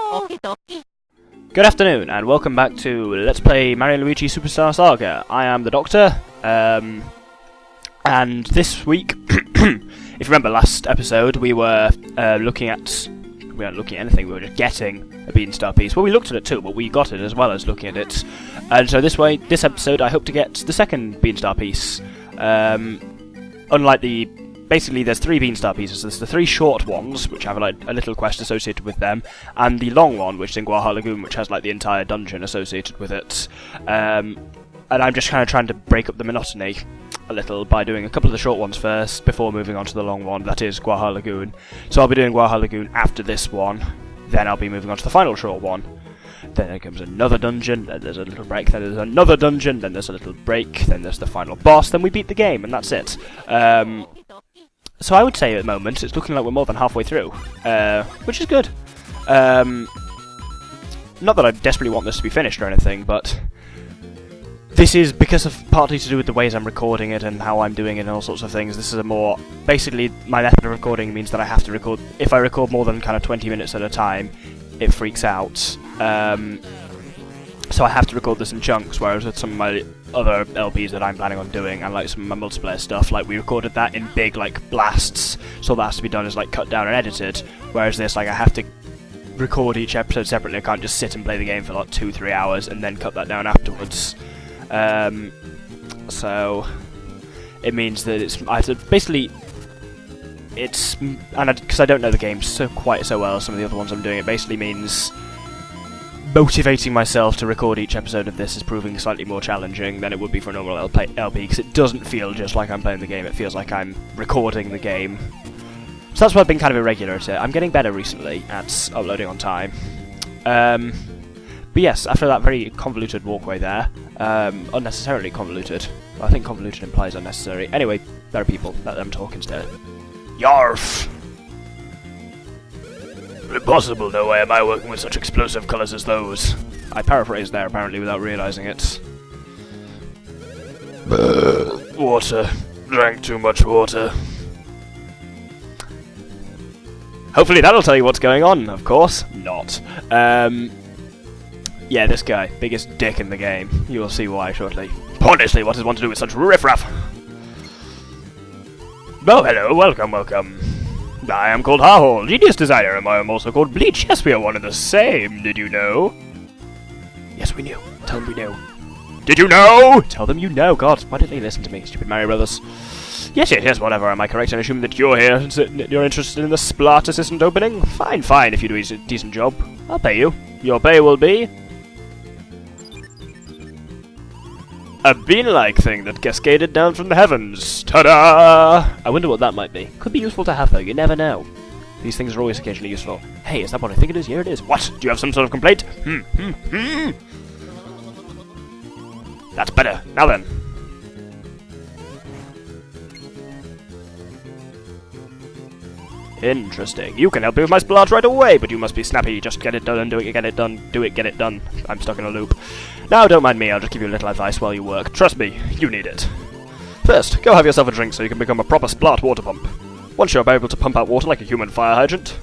Good afternoon, and welcome back to Let's Play Mario & Luigi Superstar Saga. I am the Doctor, and this week, if you remember last episode, we were looking at... We weren't looking at anything, we were just getting a Beanstar piece. Well, we looked at it too, but we got it as well as looking at it. And so this episode, I hope to get the second Beanstar piece. Unlike the... Basically, there's three Beanstar pieces. There's the three short ones, which have like a little quest associated with them, and the long one, which is in Urgh Lagoon, which has like the entire dungeon associated with it. And I'm just kind of trying to break up the monotony a little by doing a couple of the short ones first, before moving on to the long one, that is Urgh Lagoon. So I'll be doing Urgh Lagoon after this one, then I'll be moving on to the final short one. Then there comes another dungeon, then there's a little break, then there's another dungeon, then there's a little break, then there's the final boss, then we beat the game, and that's it. So I would say at the moment, it's looking like we're more than halfway through, which is good. Not that I desperately want this to be finished or anything, but this is because of partly to do with the ways I'm recording it and how I'm doing it and all sorts of things. This is a more... Basically, my method of recording means that I have to record... If I record more than kind of 20 minutes at a time, it freaks out. So I have to record this in chunks, whereas with some of my other LPs that I'm planning on doing, and like some of my multiplayer stuff, like we recorded that in big like blasts, so that has to be done as like cut down and edited, whereas this, like, I have to record each episode separately. I can't just sit and play the game for like 2-3 hours and then cut that down afterwards. So it means that it's... I have to basically... It's... And because I don't know the game quite so well as some of the other ones I'm doing, it basically means... Motivating myself to record each episode of this is proving slightly more challenging than it would be for a normal LP, because it doesn't feel just like I'm playing the game, it feels like I'm recording the game. So that's why I've been kind of irregular at it. I'm getting better recently at uploading on time. But yes, after that very convoluted walkway there, unnecessarily convoluted. Well, I think convoluted implies unnecessary. Anyway, there are people, let them talk instead. Yarf! Impossible, no way am I working with such explosive colours as those. I paraphrased there, apparently, without realising it. Water. Drank too much water. Hopefully that'll tell you what's going on, of course. Not. Yeah, this guy. Biggest dick in the game. You will see why shortly. Honestly, what does one to do with such riffraff? Oh, hello, welcome, welcome. I am called Harhole, genius designer, and I am also called Bleach. Yes, we are one and the same, did you know? Yes, we knew. Tell them we knew. Did you know? Tell them you know. God, why didn't they listen to me, stupid Mario Brothers? Yes, whatever. Am I correct in assuming that you're here and you're interested in the Splarting assistant opening? Fine, if you do a decent job. I'll pay you. Your pay will be... a bean-like thing that cascaded down from the heavens. Ta-da! I wonder what that might be. Could be useful to have, though. You never know. These things are always occasionally useful. Hey, is that what I think it is? Here it is. What? Do you have some sort of complaint? That's better. Now then. Interesting. You can help me with my splart right away, but you must be snappy. Just get it done and do it, get it done. Do it, get it done. I'm stuck in a loop. Now, don't mind me, I'll just give you a little advice while you work. Trust me, you need it. First, go have yourself a drink so you can become a proper splart water pump. Once you're able to pump out water like a human fire hydrant,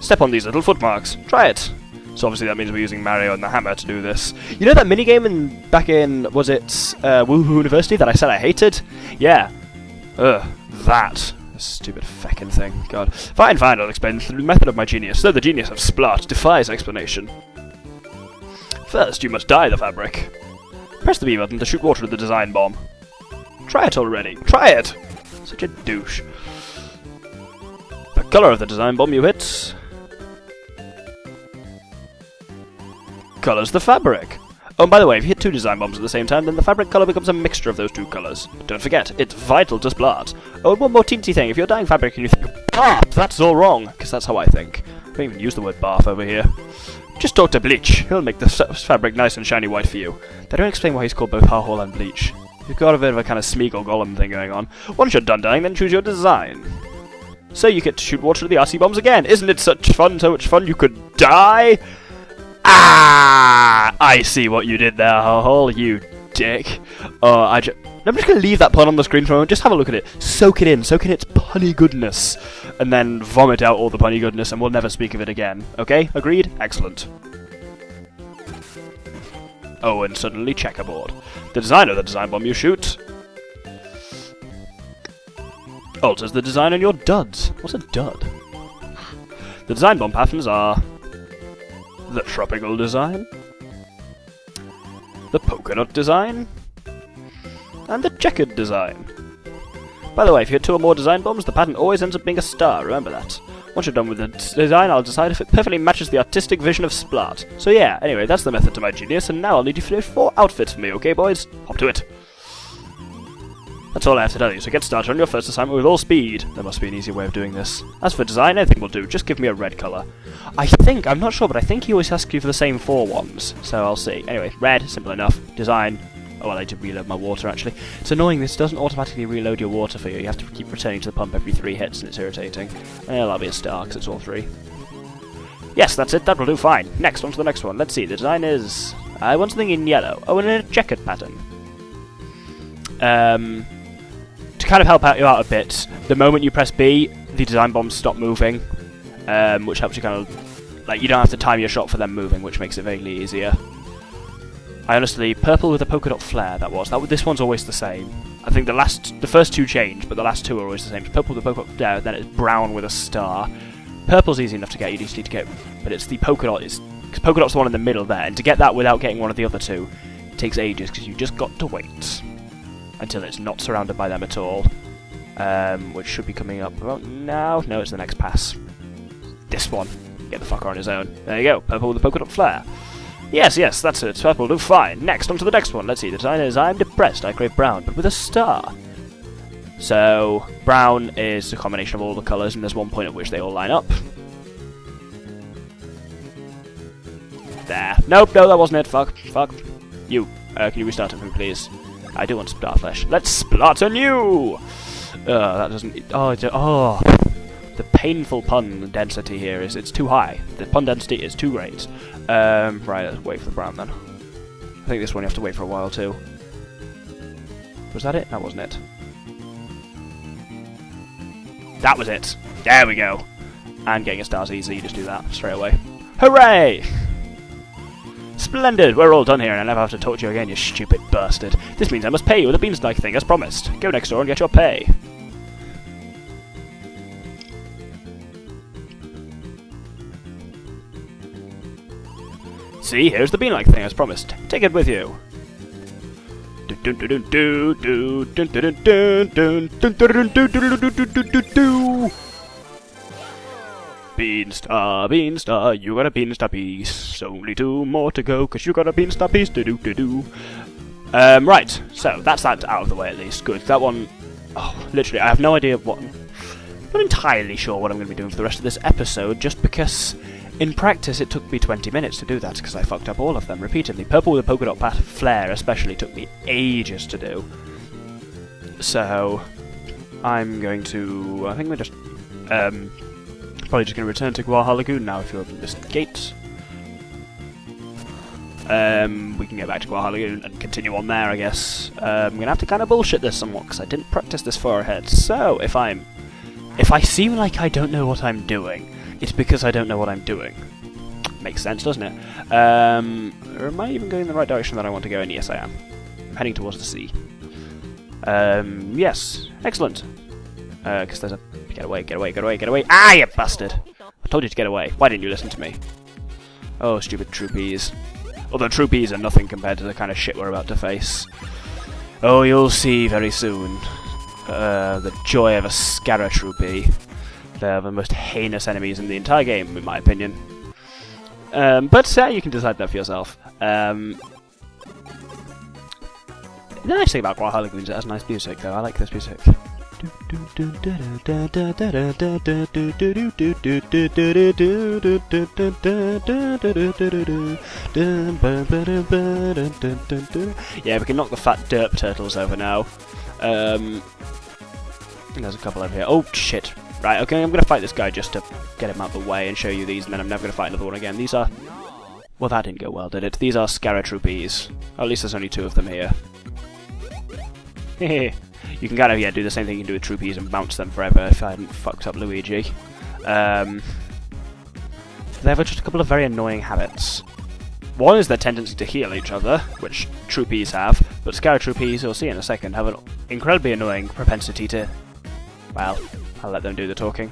step on these little footmarks. Try it. So obviously that means we're using Mario and the hammer to do this. You know that minigame back in, was it, Woohoo University that I said I hated? Yeah. That. Stupid feckin' thing. God. Fine, I'll explain the method of my genius, though the genius of Splart defies explanation. First, you must dye the fabric. Press the B button to shoot water with the design bomb. Try it already. Try it! Such a douche. The colour of the design bomb you hit... colours the fabric. Oh, and by the way, if you hit two design bombs at the same time, then the fabric colour becomes a mixture of those two colours. But don't forget, it's vital to Splart. Oh, and one more teensy thing, if you're dyeing fabric and you think, barf, that's all wrong, because that's how I think. I don't even use the word barf over here. Just talk to Bleach, he'll make the fabric nice and shiny white for you. They don't explain why he's called both Harhole and Bleach. You've got a bit of a kind of Smeagol Golem thing going on. Once you're done dyeing, then choose your design. So you get to shoot water with the RC bombs again. Isn't it so much fun you could die? Ah! I see what you did there, Harhole, you dick. Oh, I'm just going to leave that pun on the screen for a moment. Just have a look at it. Soak it in its punny goodness. And then vomit out all the punny goodness, and we'll never speak of it again. Okay? Agreed? Excellent. Oh, and suddenly checkerboard. The design of the design bomb you shoot alters the design on your duds. What's a dud? The design bomb patterns are the tropical design, the polka dot design, and the checkered design. By the way, if you hit 2 or more design bombs, the pattern always ends up being a star, remember that. Once you're done with the design, I'll decide if it perfectly matches the artistic vision of Splart. So yeah, anyway, that's the method to my genius, and now I'll need you to finish 4 outfits for me, okay boys? Hop to it. That's all I have to tell you, so get started on your first assignment with all speed. There must be an easier way of doing this. As for design, anything will do, just give me a red colour. I'm not sure, but I think he always asks you for the same 4 ones, so I'll see. Anyway, red, simple enough. Design. Oh, well, I did reload my water, actually. It's annoying, this doesn't automatically reload your water for you. You have to keep returning to the pump every 3 hits, and it's irritating. Well, that'll be a star, because it's all 3. Yes, that's it, that will do fine. Next, on to the next one. Let's see, the design is... I want something in yellow. Oh, and in a checkered pattern. To kind of help you out a bit, the moment you press B, the design bombs stop moving, which helps you kind of... Like, you don't have to time your shot for them moving, which makes it vaguely easier. I honestly, purple with a polka dot flare, this one's always the same. I think the first 2 change, but the last 2 are always the same. It's purple with a polka dot flare, then it's brown with a star. Purple's easy enough to get, you just need to get, but it's the polka dot, because polka dot's the one in the middle there, and to get that without getting one of the other 2, it takes ages, because you've just got to wait until it's not surrounded by them at all. Which should be coming up about now. No, it's the next pass. This one. Get the fucker on his own. There you go, purple with a polka dot flare. Yes, that's it. Purple will do fine. Next, on to the next one. Let's see. The design is I'm depressed. I crave brown, but with a star. So, brown is a combination of all the colours, and there's one point at which they all line up. There. Nope, no, that wasn't it. Fuck. You. Can you restart it for me, please? I do want Starflesh. Let's splart anew! That doesn't... Oh, the painful pun density here is it's too high. The pun density is too great. Right, let's wait for the brown then. I think this one you have to wait for a while too. Was that it? That wasn't it. That was it. There we go. And getting a star's easy, you just do that straight away. Hooray! Splendid! We're all done here and I never have to talk to you again, you stupid bastard. This means I must pay you with a beanstalk thing as promised. Go next door and get your pay. See, here's the bean-like thing as promised. Take it with you. Beanstar, beanstar, you got a beanstar piece. Only 2 more to go, 'cause you got a beanstar piece. Right, so that's that out of the way at least. Good. That one... Oh, literally, I have no idea what... I'm not entirely sure what I'm going to be doing for the rest of this episode, just because... In practice, it took me 20 minutes to do that, because I fucked up all of them repeatedly. Purple with a polka dot flare especially took me ages to do. So, I'm going to... I think we're just... probably just going to return to Guaha Lagoon now if you open this gate. We can go back to Guaha Lagoon and continue on there, I guess. I'm going to have to kind of bullshit this somewhat, because I didn't practice this far ahead. So, if I seem like I don't know what I'm doing... It's because I don't know what I'm doing. Makes sense, doesn't it? Am I even going in the right direction that I want to go in? Yes, I am. I'm heading towards the sea. Yes. Excellent. Because there's a... Get away. Ah, you bastard! I told you to get away. Why didn't you listen to me? Oh, stupid troopies. Although troopies are nothing compared to the kind of shit we're about to face. Oh, you'll see very soon. The joy of a Scarra troopie. They're the most heinous enemies in the entire game, in my opinion. But you can decide that for yourself. The nice thing about Guaha Lagoon is it has nice music, though. I like this music. Yeah, we can knock the fat derp turtles over now. There's a couple over here. Oh, shit. Right, okay, I'm going to fight this guy just to get him out of the way and show you these, and then I'm never going to fight another one again. These are... Well, that didn't go well, did it? These are Scarra troopies. Or at least there's only 2 of them here. You can kind of, yeah, do the same thing you can do with Troopies and bounce them forever if I hadn't fucked up Luigi. They have just a couple of very annoying habits. One is their tendency to heal each other, which Troopies have, but Scarab Troopies, you'll see in a second, have an incredibly annoying propensity to... Well, I'll let them do the talking.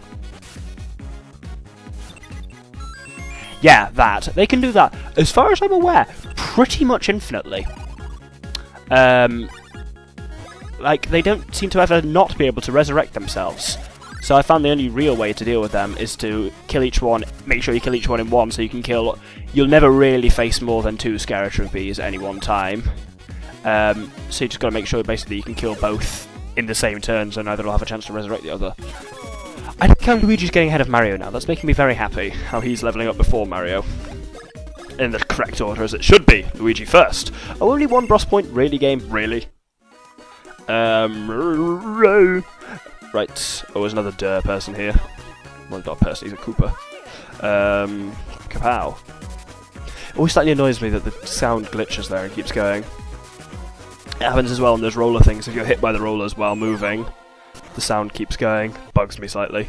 Yeah, that. They can do that, as far as I'm aware, pretty much infinitely. Like, they don't seem to ever not be able to resurrect themselves. So I found the only real way to deal with them is to kill each one, make sure you kill each one in one, so you can kill... You'll never really face more than 2 Scarab Troopies at any one time. So you just gotta make sure, basically, you can kill both in the same turn, so neither will have a chance to resurrect the other. I think how Luigi's getting ahead of Mario now. That's making me very happy, how he's leveling up before Mario. In the correct order, as it should be. Luigi first. Oh, only 1 boss point? Really, game? Really? Right. Oh, there's another person here. Well, not a person, he's a Koopa. Kapow. It always slightly annoys me that the sound glitches there and keeps going. It happens as well on those roller things. If you're hit by the rollers while moving, the sound keeps going. Bugs me slightly.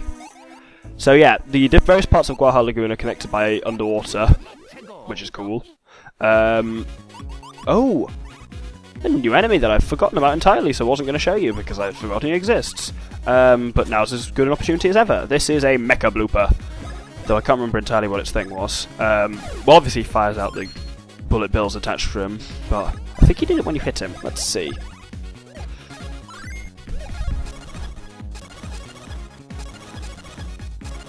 So yeah, the various parts of Guaja Lagoon are connected by underwater, which is cool. Oh! A new enemy that I've forgotten about entirely, so I wasn't going to show you because I'd forgotten he exists. But now's as good an opportunity as ever. This is a Mecha Blooper, though I can't remember entirely what its thing was. Well, obviously he fires out the bullet bills attached to him, but I think he did it when you hit him. Let's see.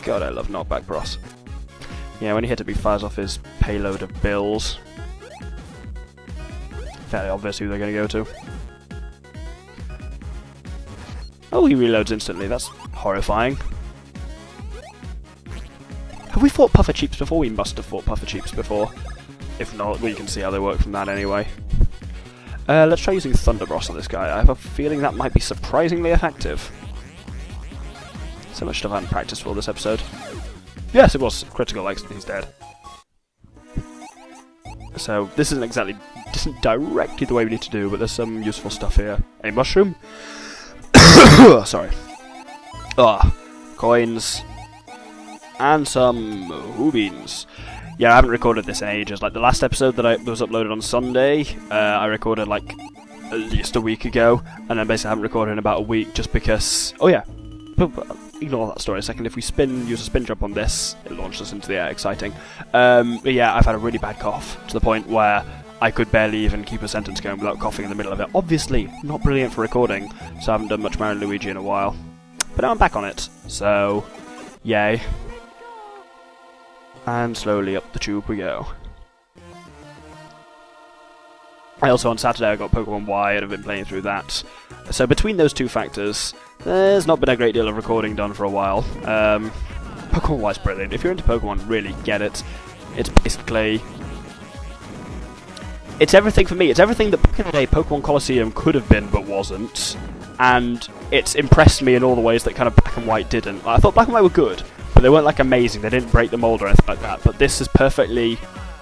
God, I love knockback bros. Yeah, when you hit him, he fires off his payload of bills. Fairly obvious who they're going to go to. Oh, he reloads instantly. That's horrifying. Have we fought Puffer Cheeps before? We must have fought Puffer Cheeps before. If not, we can see how they work from that anyway. Let's try using Thunder Bros on this guy. I have a feeling that might be surprisingly effective. So much stuff I haven't practiced for this episode. Yes, it was critical, like he's dead. So, this isn't directly the way we need to do, but there's some useful stuff here. A mushroom? Sorry. Coins. And some beans. Yeah, I haven't recorded this in ages. Like, the last episode that was uploaded on Sunday, I recorded, like, at least a week ago, and then basically I haven't recorded in about a week just because... Oh, yeah. Ignore that story a second. If we use a spin jump on this, it launched us into the air. Exciting. But yeah, I've had a really bad cough, to the point where I could barely even keep a sentence going without coughing in the middle of it. Obviously, not brilliant for recording, so I haven't done much Mario & Luigi in a while. But now I'm back on it, so... Yay. And slowly up the tube we go. I also, on Saturday, I got Pokemon Y and have been playing through that. So between those two factors, there's not been a great deal of recording done for a while. Pokemon Y is brilliant. If you're into Pokemon, really get it. It's basically... It's everything for me. It's everything that back in the day Pokemon Colosseum could have been but wasn't. And it's impressed me in all the ways that kind of Black and White didn't. Like, I thought Black and White were good, but they weren't like amazing. They didn't break the mold or anything like that. But this has perfectly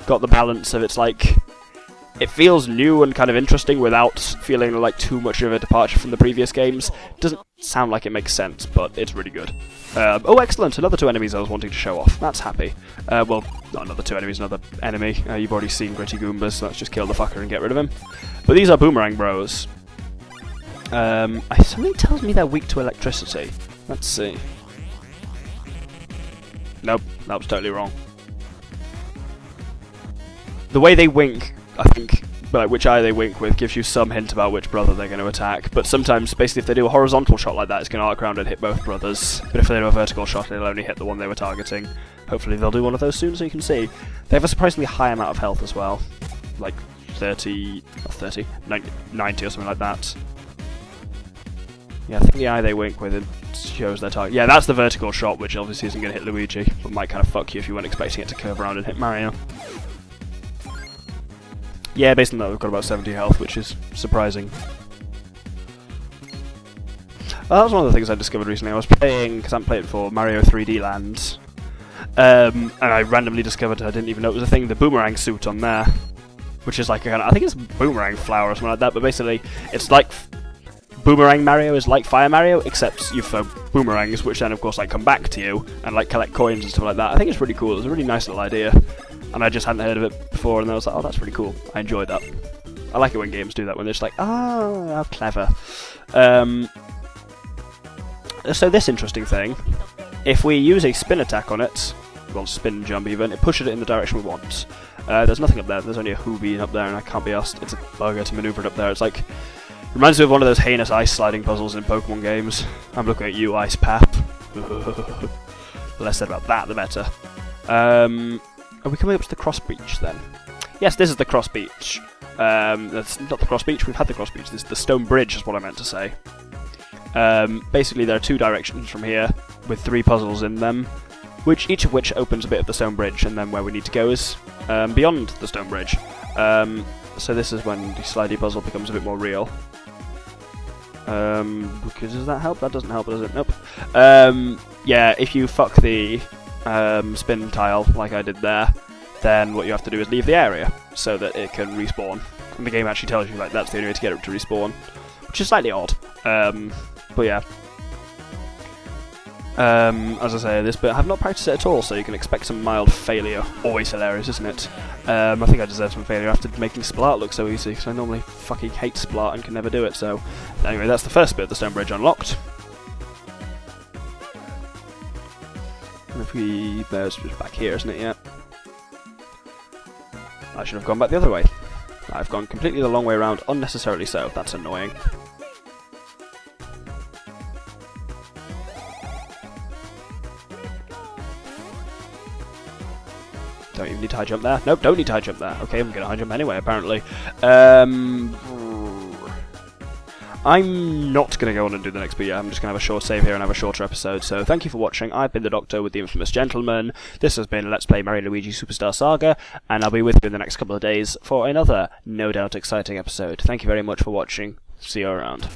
got the balance of it's like... It feels new and kind of interesting without feeling like too much of a departure from the previous games. Doesn't sound like it makes sense, but it's really good. Oh, excellent! Another 2 enemies I was wanting to show off. That's happy. Well, not another 2 enemies, another enemy. You've already seen Gritty Goombas, so let's just kill the fucker and get rid of him. But these are Boomerang Bros. Something tells me they're weak to electricity. Let's see. Nope, that was totally wrong. The way they wink... I think, like, which eye they wink with gives you some hint about which brother they're going to attack, but sometimes, basically, if they do a horizontal shot like that, it's going to arc around and hit both brothers, but if they do a vertical shot, it'll only hit the one they were targeting. Hopefully they'll do one of those soon, so you can see. They have a surprisingly high amount of health as well, like 90 or something like that. Yeah, I think the eye they wink with it shows their target. Yeah, that's the vertical shot, which obviously isn't going to hit Luigi, but might kind of fuck you if you weren't expecting it to curve around and hit Mario. Yeah, based on that, we've got about 70 health, which is surprising. Well, that was one of the things I discovered recently. I was playing, because I haven't played it before, Mario 3D Land. And I randomly discovered, I didn't even know it was a thing, the boomerang suit on there. Which is like a kind of, I think it's boomerang flower or something like that, but basically, it's like Boomerang Mario is like Fire Mario, except you throw boomerangs, which then of course like come back to you and like collect coins and stuff like that. I think it's really cool. It's a really nice little idea, and I just hadn't heard of it before, and I was like, oh, that's pretty cool. I enjoyed that. I like it when games do that, when they're just like, oh, how clever. So this interesting thing, if we use a spin attack on it, well, spin jump even, it pushes it in the direction we want. There's nothing up there. There's only a Hoobie up there, and I can't be asked. It's a bugger to maneuver it up there. It's like, reminds me of one of those heinous ice sliding puzzles in Pokemon games. I'm looking at you, Ice Pap. The less said about that, the better. Are we coming up to the cross beach then? Yes, this is the cross beach. That's not the cross beach. We've had the cross beach. This is the stone bridge, is what I meant to say. Basically, there are 2 directions from here with 3 puzzles in them, each of which opens a bit of the stone bridge, and then where we need to go is beyond the stone bridge. So this is when the slidey puzzle becomes a bit more real. Because does that help? That doesn't help, does it? Nope. Yeah, if you fuck the spin tile like I did there, then what you have to do is leave the area so that it can respawn. And the game actually tells you like that's the only way to get it to respawn, which is slightly odd. But yeah. As I say, this bit I have not practiced it at all, so you can expect some mild failure. Always hilarious, isn't it? I think I deserve some failure after making Splart look so easy, because I normally fucking hate Splart and can never do it, so... Anyway, that's the first bit of the stone bridge unlocked. And if we... There's just back here, isn't it? Yeah. I should have gone back the other way. I've gone completely the long way around, unnecessarily so. That's annoying. Don't even need to high jump there. Nope, don't need to high jump there. Okay, I'm going to high jump anyway, apparently. I'm not going to go on and do the next bit yet. I'm just going to have a short save here and have a shorter episode. So thank you for watching. I've been the Doctor with the Infamous Gentleman. This has been Let's Play Mario Luigi Superstar Saga, and I'll be with you in the next couple of days for another, no doubt, exciting episode. Thank you very much for watching. See you around.